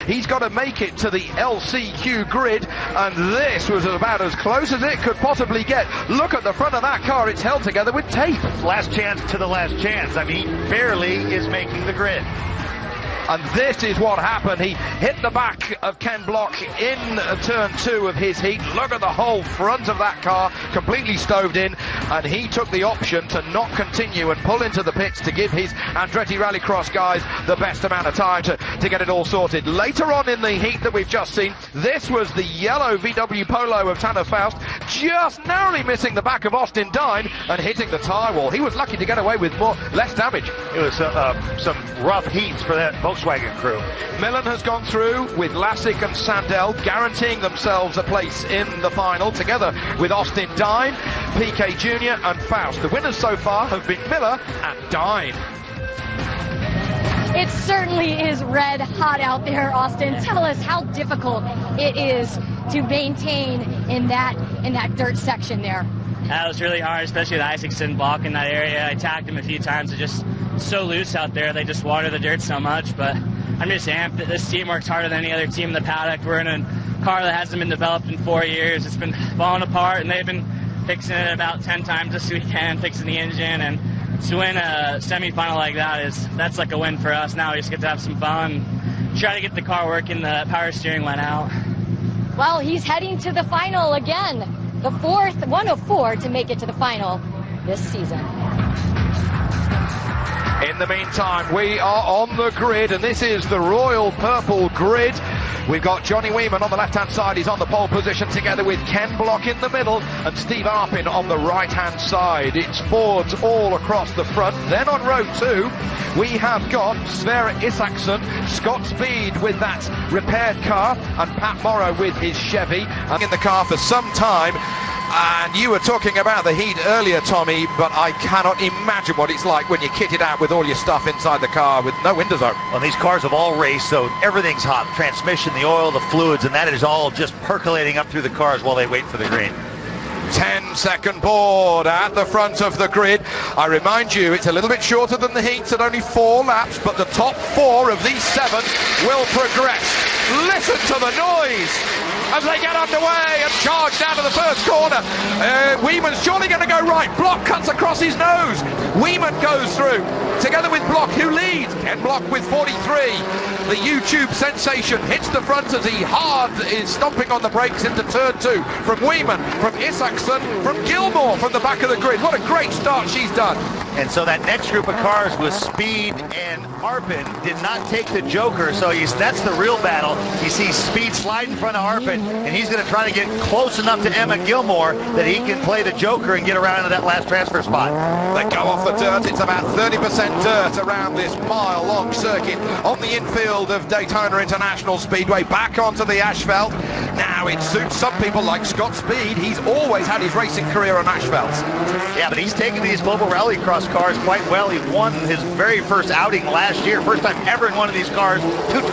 He's got to make it to the LCQ grid, and this was about as close as it could possibly get. Look at the front of that car, it's held together with tape. Last chance to the last chance. I mean, he barely is making the grid. And this is what happened. He hit the back of Ken Block in turn 2 of his heat. Look at the whole front of that car, completely stoved in, and he took the option to not continue and pull into the pits to give his Andretti Rallycross guys the best amount of time to get it all sorted. Later on in the heat that we've just seen, this was the yellow VW Polo of Tanner Faust, just narrowly missing the back of Austin Dine and hitting the tyre wall. He was lucky to get away with less damage. It was some rough heats for that Volkswagen crew. Millen has gone through with Lassick and Sandell, guaranteeing themselves a place in the final, together with Austin Dine, PK Jr. and Faust. The winners so far have been Miller and Dine. It certainly is red hot out there, Austin. Tell us how difficult it is to maintain in that dirt section there. That was really hard, especially with Isaacson blocking that area. I tagged him a few times. It's just so loose out there. They just water the dirt so much. But I'm just amped that this team works harder than any other team in the paddock. We're in a car that hasn't been developed in 4 years. It's been falling apart, and they've been fixing it about 10 times this weekend, fixing the engine. And to win a semifinal like that's like a win for us. Now we just get to have some fun, try to get the car working. The power steering went out. Well, he's heading to the final again. The fourth, one of 4 to make it to the final this season. In the meantime, we are on the grid, and this is the Royal Purple grid. We've got Johnny Weeman on the left-hand side. He's on the pole position together with Ken Block in the middle and Steve Arpin on the right-hand side. It's Fords all across the front. Then on row 2, we have got Sverre Isaacson, Scott Speed with that repaired car, and Pat Morrow with his Chevy. In the car for some time. And you were talking about the heat earlier, Tommy, but I cannot imagine what it's like when you kit it out with all your stuff inside the car with no windows open. Well, these cars have all raced, so everything's hot. Transmission, the oil, the fluids, and that is all just percolating up through the cars while they wait for the green. 10-second board at the front of the grid. I remind you, it's a little bit shorter than the heats at only 4 laps, but the top 4 of these 7 will progress. Listen to the noise as they get underway and charge down to the first corner. Weeman's surely going to go right. Block cuts across his nose. Weeman goes through together with Block, who leads. Ken Block with 43. The YouTube sensation hits the front as he is stomping on the brakes into turn 2 from Weeman, from Isaacson, from Gilmore from the back of the grid. What a great start she's done. And so that next group of cars with Speed and Arpin did not take the Joker, so that's the real battle. You see Speed slide in front of Arpin, and he's going to try to get close enough to Emma Gilmore that he can play the Joker and get around into that last transfer spot. They go off the dirt. It's about 30% dirt around this mile-long circuit on the infield of Daytona International Speedway, back onto the asphalt. Now it suits some people like Scott Speed. He's always had his racing career on asphalt. Yeah, but he's taken these Global Rallycross cars quite well. He won his very first outing last year, first time ever in one of these cars,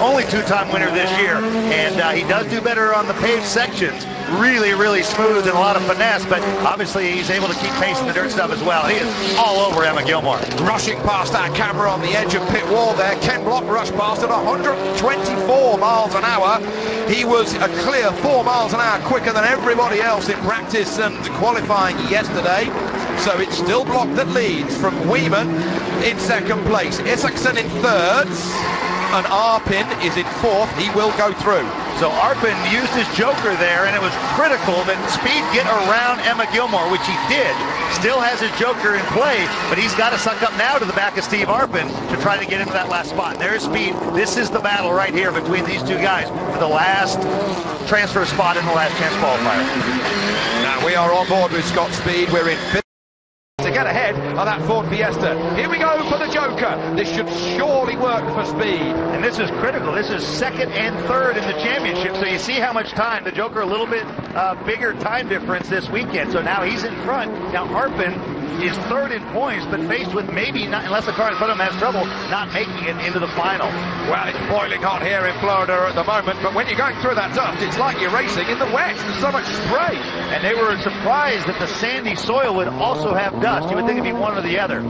only 2-time winner this year, and he does do better on the paved sections. Really, really smooth and a lot of finesse, but obviously he's able to keep pace in the dirt stuff as well. He is all over Emma Gilmore. Rushing past that camera on the edge of pit wall there. Ken Block rushed past at 124 miles an hour. He was a clear 4 miles an hour quicker than everybody else in practice and qualifying yesterday. So it's still Block that leads, from Weeman in second place. Isaacson in third, and Arpin is in fourth. He will go through. So Arpin used his Joker there, and it was critical that Speed get around Emma Gilmore, which he did. Still has his Joker in play, but he's got to suck up now to the back of Steve Arpin to try to get into that last spot. There's Speed. This is the battle right here between these two guys for the last transfer spot in the last chance qualifier. Now we are on board with Scott Speed. We're in fifth to get ahead of that Ford Fiesta. Here we go for the Joker. This should surely work for Speed. And this is critical. This is second and third in the championship. So you see how much time the Joker, a little bit bigger time difference this weekend. So now he's in front. Now Arpin is third in points, but faced with maybe, not, unless the car in front of him has trouble, not making it into the final. Well, it's boiling hot here in Florida at the moment, but when you're going through that dust, it's like you're racing in the wet. There's so much spray. And they were surprised that the sandy soil would also have dust. You would think it'd be one or the other.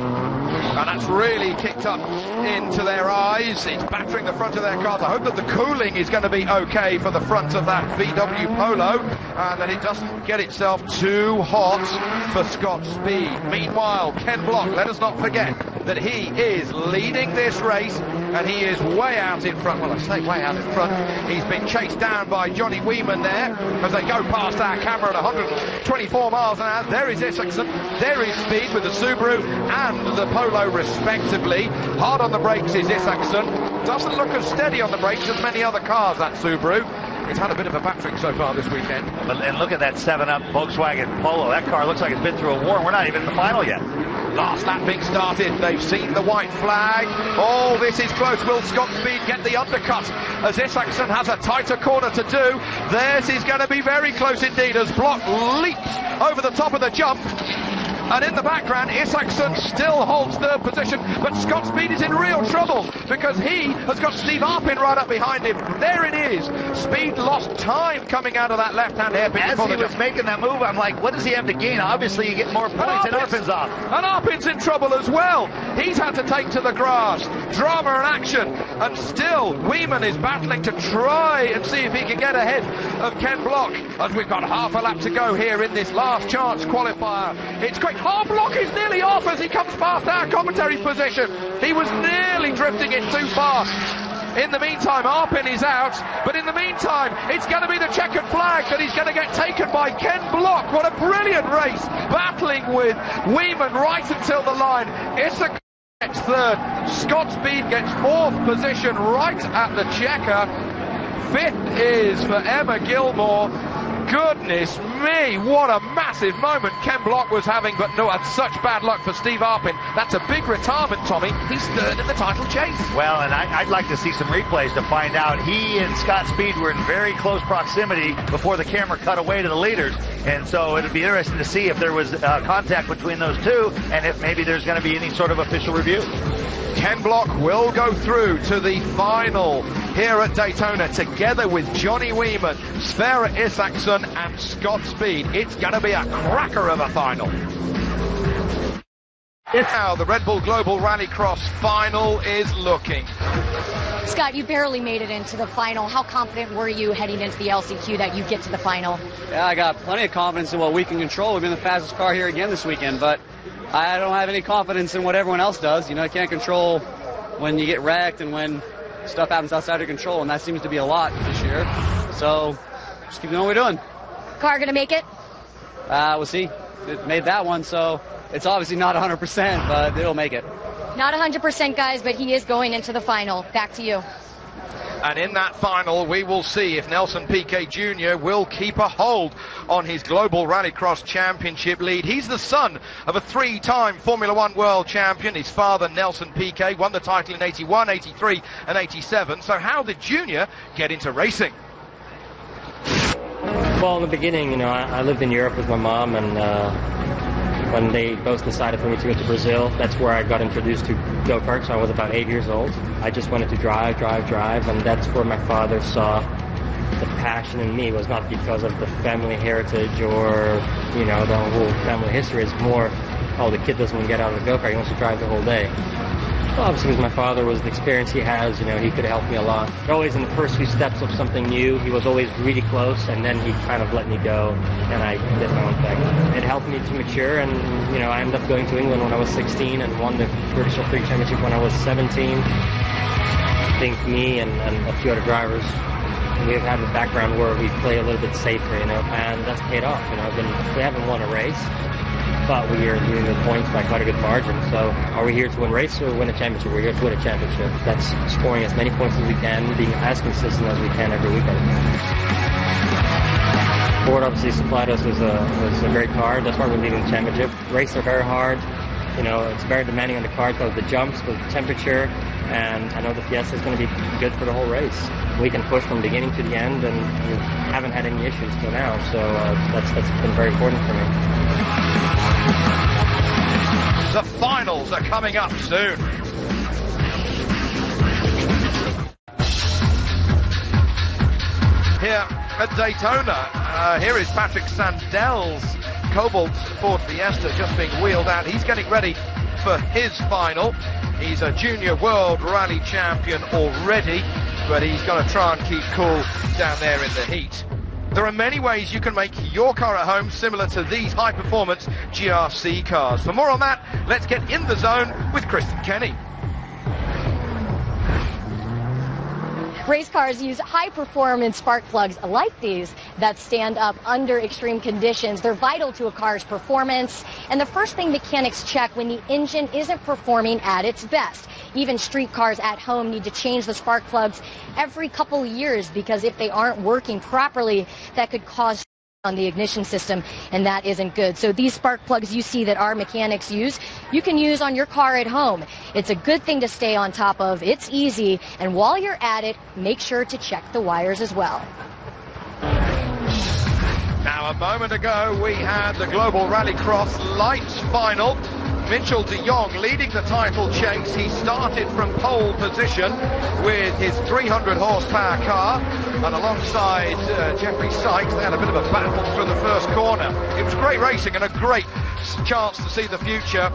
and that's really kicked up into their eyes. It's battering the front of their cars. I hope that the cooling is going to be okay for the front of that VW Polo, and that it doesn't get itself too hot for Scott Speed. Meanwhile, Ken Block, let us not forget that he is leading this race, and he is way out in front. Well, I say way out in front. He's been chased down by Johnny Weeman there as they go past our camera at 124 miles an hour. There is Isaacson, there is Speed with the Subaru and the Polo respectively. Hard on the brakes is Isaacson. Doesn't look as steady on the brakes as many other cars, that Subaru. It's had a bit of a battering so far this weekend. And look at that 7-Up Volkswagen Polo. That car looks like it's been through a war. We're not even in the final yet. Last lap being started. They've seen the white flag. Oh, this is close. Will Scott Speed get the undercut as Isaacson has a tighter corner to do? Theirs is going to be very close indeed as Block leaps over the top of the jump. And in the background, Isaacson still holds third position, but Scott Speed is in real trouble because he has got Steve Arpin right up behind him. There it is. Speed lost time coming out of that left-hand hairpin. As he was making that move, I'm like, what does he have to gain? Obviously, you get more points, and Arpin's off. And Arpin's in trouble as well. He's had to take to the grass. Drama and action. And still, Weeman is battling to try and see if he can get ahead of Ken Block. As we've got half a lap to go here in this last chance qualifier. It's quick. Oh, Block is nearly off as he comes past our commentary position. He was nearly drifting it too fast. In the meantime, Arpin is out, but in the meantime, it's going to be the checkered flag that he's going to get taken by Ken Block. What a brilliant race, battling with Weeman right until the line. Issa gets third, Scott Speed gets fourth position right at the checker. Fifth is for Emma Gilmore. Goodness me, what a massive moment Ken Block was having, but no, and such bad luck for Steve Arpin. That's a big retirement, Tommy. He's third in the title chase. Well, and I'd like to see some replays to find out. He and Scott Speed were in very close proximity before the camera cut away to the leaders, and so it'd be interesting to see if there was contact between those two, and if maybe there's going to be any sort of official review. Ken Block will go through to the final here at Daytona together with Johnny Weeman, Sverre Isaacson and Scott Speed. It's going to be a cracker of a final. Now the Red Bull Global Rallycross final is looking. Scott, you barely made it into the final. How confident were you heading into the LCQ that you get to the final? Yeah, I got plenty of confidence in what we can control. We've been the fastest car here again this weekend, but I don't have any confidence in what everyone else does. You know, I can't control when you get wrecked and when stuff happens outside of control, and that seems to be a lot this year. So just keep doing what we're doing. Car gonna make it? We'll see. It made that one, so it's obviously not 100%, but it'll make it. Not 100%, guys, but he is going into the final. Back to you. And in that final, we will see if Nelson Piquet Jr. will keep a hold on his Global Rallycross Championship lead. He's the son of a three-time Formula One world champion. His father, Nelson Piquet, won the title in 81, 83 and 87. So how did Junior get into racing? Well, in the beginning, you know, I lived in Europe with my mom, and when they both decided for me to go to Brazil, that's where I got introduced to go-kart. So I was about 8 years old. I just wanted to drive, and that's where my father saw the passion in me. It was not because of the family heritage or, you know, the whole family history. It's more, oh, the kid doesn't want to get out of the go-kart, he wants to drive the whole day. Well, obviously, because my father was the experience he has, you know, he could help me a lot. Always in the first few steps of something new, he was always really close, and then he kind of let me go, and I did my own thing. It helped me to mature, and, you know, I ended up going to England when I was 16 and won the British F3 Championship when I was 17. I think me and a few other drivers, we've had a background where we play a little bit safer, you know, and that's paid off. You know, we haven't won a race, but we are doing the points by quite a good margin. So are we here to win a race or win a championship? We're here to win a championship. That's scoring as many points as we can, being as consistent as we can every weekend. Ford obviously supplied us with a great car. That's why we're leading the championship. Races are very hard. You know, it's very demanding on the car because of the jumps, with the temperature, and I know the Fiesta is going to be good for the whole race. We can push from beginning to the end, and we haven't had any issues till now, so that's been very important for me. The finals are coming up soon. Here at Daytona, here is Patrick Sandel's Cobalt Ford Fiesta just being wheeled out. He's getting ready for his final. He's a junior world rally champion already, but he's going to try and keep cool down there in the heat. There are many ways you can make your car at home similar to these high-performance GRC cars. For more on that, let's get in the zone with Kristen Kenny. Race cars use high-performance spark plugs like these that stand up under extreme conditions. They're vital to a car's performance, and the first thing mechanics check when the engine isn't performing at its best. Even street cars at home need to change the spark plugs every couple of years, because if they aren't working properly, that could cause on the ignition system, and that isn't good. So these spark plugs you see that our mechanics use, you can use on your car at home. It's a good thing to stay on top of. It's easy, and while you're at it, make sure to check the wires as well. Now, a moment ago, we had the Global Rallycross Lights final. Mitchell de Jong leading the title chase. He started from pole position with his 300 horsepower car, and alongside Jeffrey Sykes, they had a bit of a battle through the first corner. It was great racing and a great chance to see the future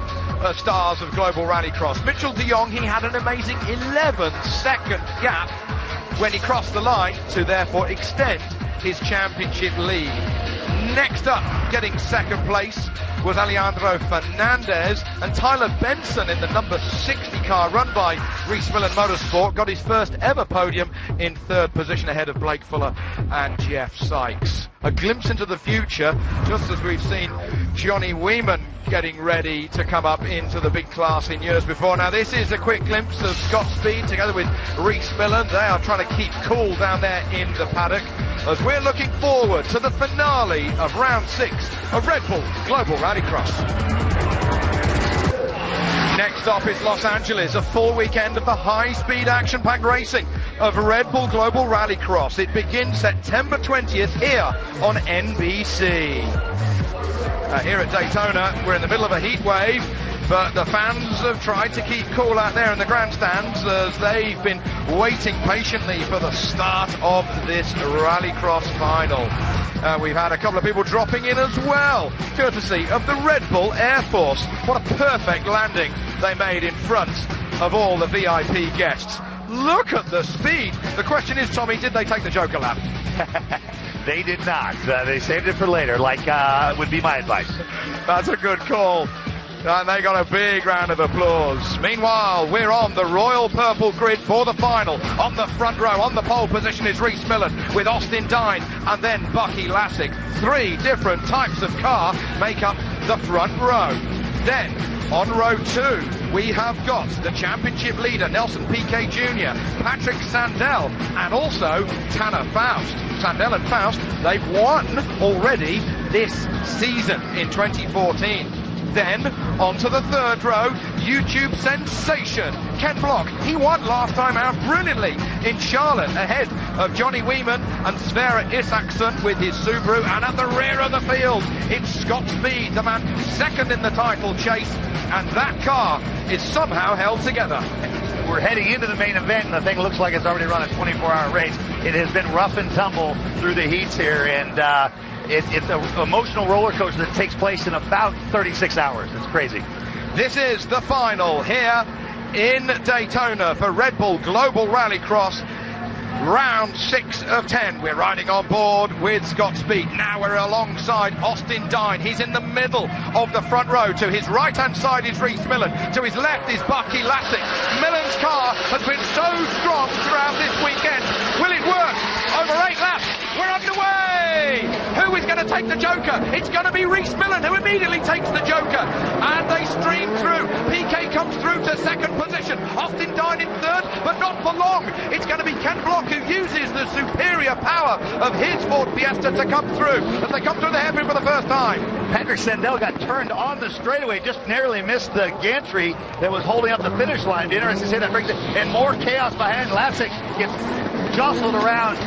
stars of Global Rallycross. Mitchell de Jong, he had an amazing 11-second gap when he crossed the line to therefore extend his championship lead. Next up, getting second place was Alejandro Fernandez, and Tyler Benson in the number 60 car run by Reese Millen Motorsport got his first ever podium in third position ahead of Blake Fuller and Jeff Sykes. A glimpse into the future, just as we've seen Johnny Weeman getting ready to come up into the big class in years before. Now this is a quick glimpse of Scott Speed together with Reese Millen. They are trying to keep cool down there in the paddock as we're looking forward to the finale of round 6 of Red Bull Global Rallycross. Next up is Los Angeles, a full weekend of the high-speed action-packed racing of Red Bull Global Rallycross. It begins September 20th here on NBC. Here at Daytona, we're in the middle of a heat wave, but the fans have tried to keep cool out there in the grandstands as they've been waiting patiently for the start of this Rallycross final. We've had a couple of people dropping in as well, courtesy of the Red Bull Air Force. What a perfect landing they made in front of all the VIP guests. Look at the speed. The question is, Tommy, did they take the Joker lap? They did not. They saved it for later, like would be my advice. That's a good call. And they got a big round of applause. Meanwhile, we're on the royal purple grid for the final. On the front row, on the pole position is Reese Millen with Austin Dine and then Bucky Lassick. 3 different types of car make up the front row. Then, on row 2, we have got the championship leader, Nelson Piquet Jr., Patrick Sandell, and also Tanner Faust. Sandell and Faust, they've won already this season in 2014. Then, onto the third row, YouTube sensation, Ken Block. He won last time out brilliantly in Charlotte, ahead of Johnny Weeman and Sverre Isaksson with his Subaru. And at the rear of the field, it's Scott Speed, the man second in the title chase. And that car is somehow held together. We're heading into the main event, and the thing looks like it's already run a 24-hour race. It has been rough and tumble through the heats here, and it's an emotional roller coaster that takes place in about 36 hours. It's crazy. This is the final here in Daytona for Red Bull Global Rallycross. Round 6 of 10. We're riding on board with Scott Speed. Now we're alongside Austin Dine. He's in the middle of the front row. To his right-hand side is Reese Millen. To his left is Bucky Lassick. Millen's car has been so strong throughout this weekend. Will it work? Over 8 laps. We're underway. Who is going to take the Joker? It's going to be Reese Millen, who immediately takes the Joker. And they stream through. PK comes through to second position. Austin Dine in third, but not for long. It's going to be Ken Block who uses the superior power of his Ford Fiesta to come through as they come through the hairpin for the first time. Patrick Sandell got turned on the straightaway, just narrowly missed the gantry that was holding up the finish line. Interesting to say that brings it, and more chaos behind. Lassick gets jostled around.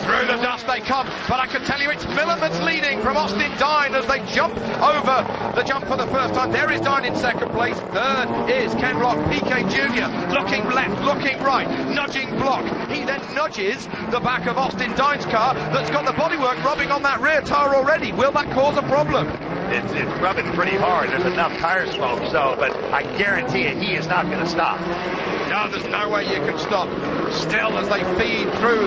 Through the dust they come, but I can tell you it's Millen that's leading from Austin Dine as they jump over the jump for the first time. There is Dine in second place. Third is Ken Block, PK Jr. looking left, looking right, nudging Block. He then nudges the back of Austin Dine's car that's got the bodywork rubbing on that rear tyre already. Will that cause a problem? it's rubbing pretty hard. There's enough tire smoke, but I guarantee you he is not going to stop. No, there's no way you can stop. Still, as they feed through